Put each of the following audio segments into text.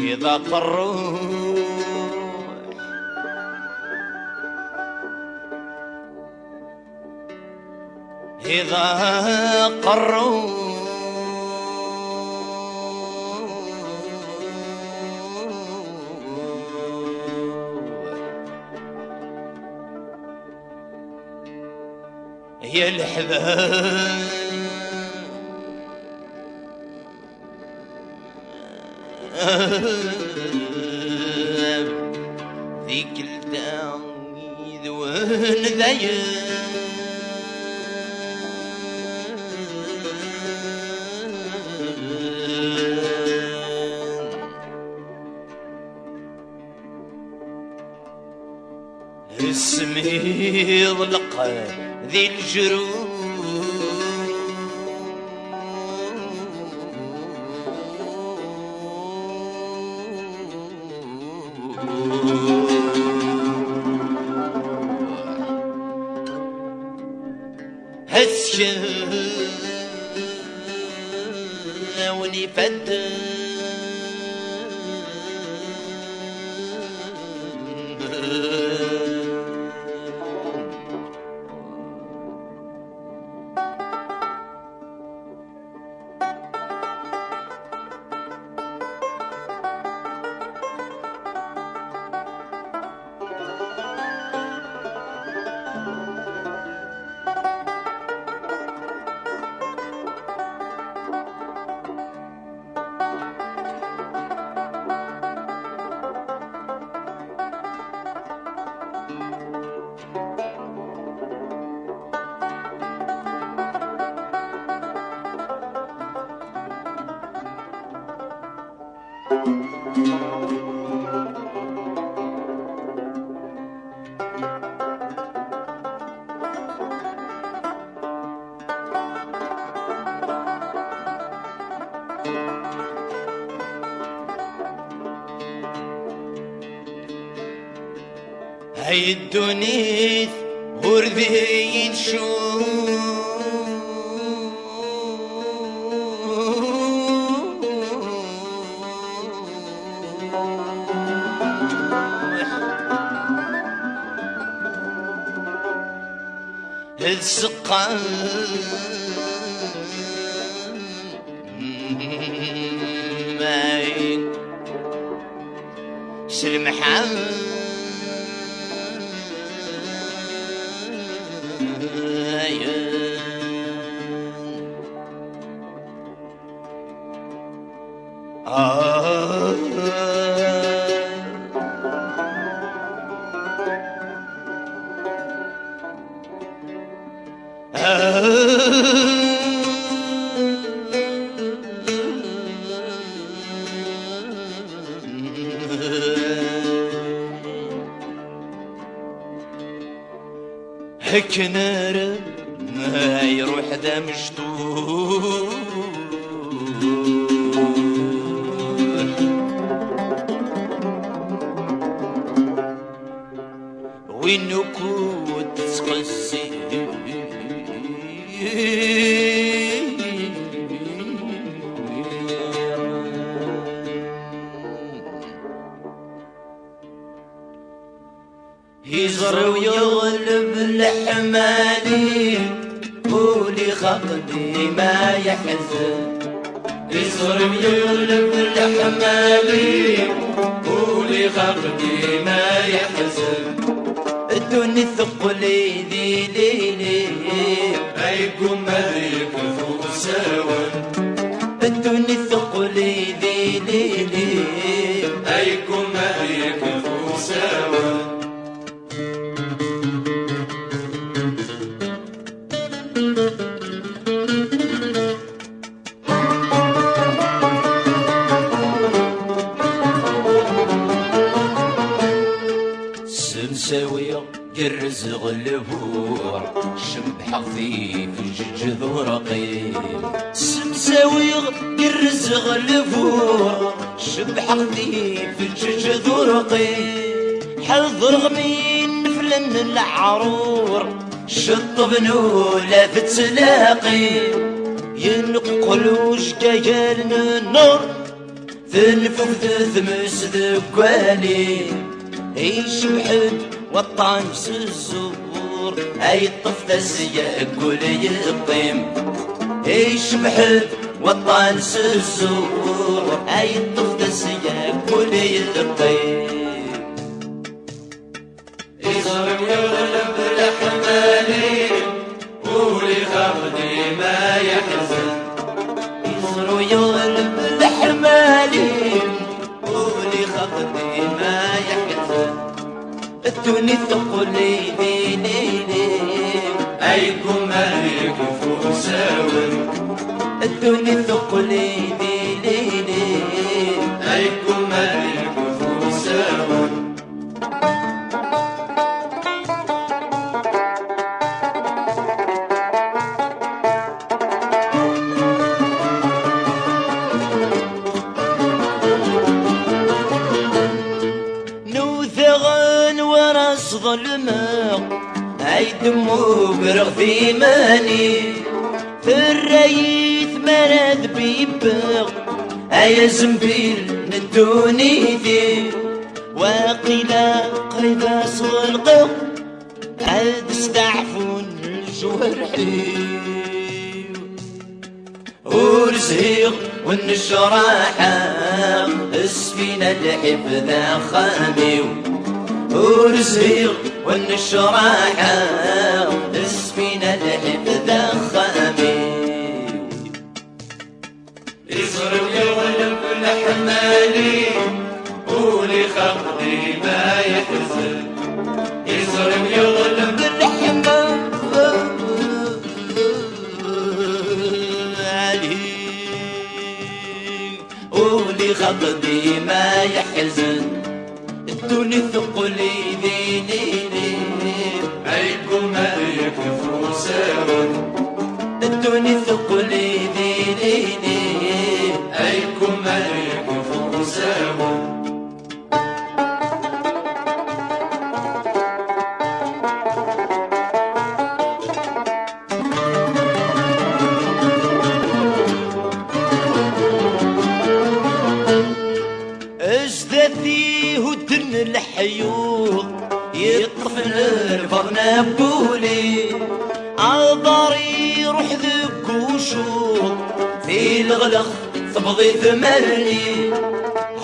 إذا قروح إذا قروح يا الحباب ذيك الدايد والذيب اسمي ضلق ذي الجروح هسكاوني فد هاي الدنيا وردين شو السقا ماي سلمحان هيك نار ما يروح دمشتو وينكو تسقسي يزر ويغلب الحمالي ولي خقدي ما يحزن يزر ويغلب الحمالي ولي خقدي ما يحزن الدنيا ثقلي ذي ليلي هيكم هذيك سوا الدنيا ثقلي ذي ليلي هيكم هذيك سوا سمساوية قرز غلبور شمبح خفيف جج ذورقي سمساوية قرز غلبور شمبح خفيف جج ذورقي حضر غمين فلن العرور شطب نولا في تلاقي ينقل وش جايلنا النار تنفف تثمس ذكواني يشبحد وطعن الزور اي الطفل ياكل يطيم يشبحد وطعن الزور اي الطفل ياكل يطيم يصرم يغلب الحمالي ولي خفضي ما يحزن يصرم يغلب الحمالي ولي خفضي ما يحزن الدنيا ثقلي ليلي أيكم مالك فوساون الدنيا ثقلي ليلي أيكم مالك فوساون نوثغن ورا ظلمه اي دمو برغفي ماني في الريث مرض بيبغ اي زنبيل ندوني ذي وقيلا قريبا صلقه عاد استعفون الجوارحي ورزيق والنشراحة السفينة الحفظ خامي ورزيق والنشراحة السفينة الحفظ خامي يصرم يغلب الحمالي ولي خفضي ما يحزن يصرم يغلب الرحمة ولي خفضي ما يحزن الدنيا ثقلي ذيني أيكم مالك فوساون الدنيا ثقلي ذيني أيكم مالك فوساون ازدثي ودن الحيوط يطفن الفرنا بولي عالضاري روح ذك وشوط في الغلق ثبضي ثمرني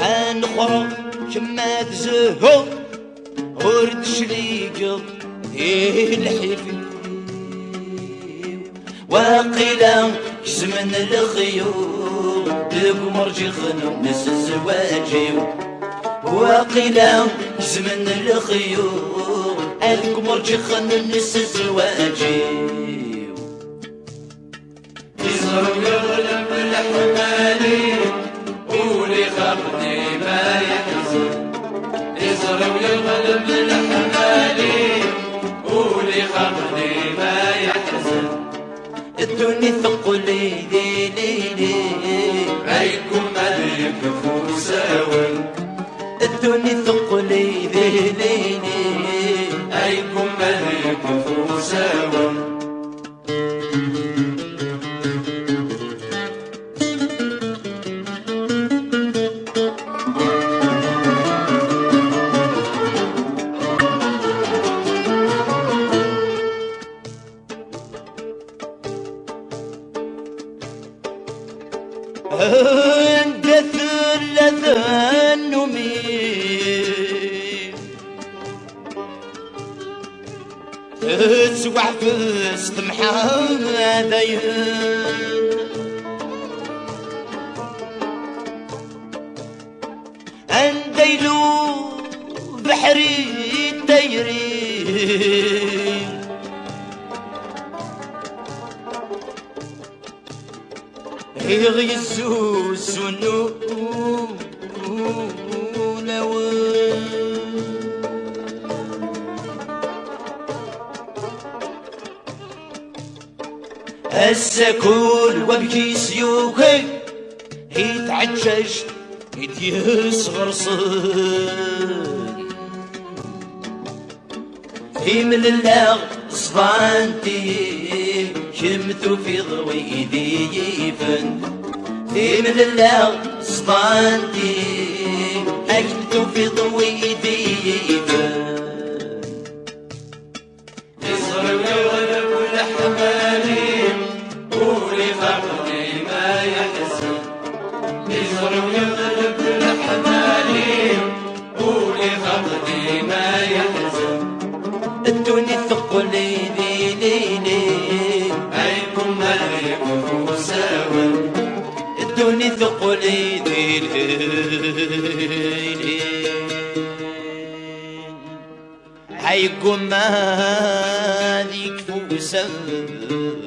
حنخرج شمات زهو ورد شليقض الحفي وقيلا زمن الخيوط دق مرجي خنو نس الزواجي وقيلا زمن الخيوط دق مرجي خنو نس الزواجي يصرم يغلب الحمالي ولي خفضي ما يحزن يصرم يغلب الحمالي ولي خفضي ما يحزن الدنيا ثقلي ليلي أيكم مالك فوساون الدنيا ثقلي ليلي أيكم مالك فوساون اندث اللذان نمي تسوع في استمحى ذين انديلو بحري تيري يغيزو سنو السكول وبكي سيوكي يتعجج يتيصغر صن من الله صفانتي شمتو في ضوي ذيفن من الله صدانتي أكتب في ضوء ديبان يصغر ويغلب الحمالي قولي فقدي ما يحزن يصغر ويغلب الحمالي قولي فقدي ما يحزن الدنيا ثقلي لي لي لي أيكم ملك فوساون الدنيا ثقلي لي لي حيكم مالك فوساون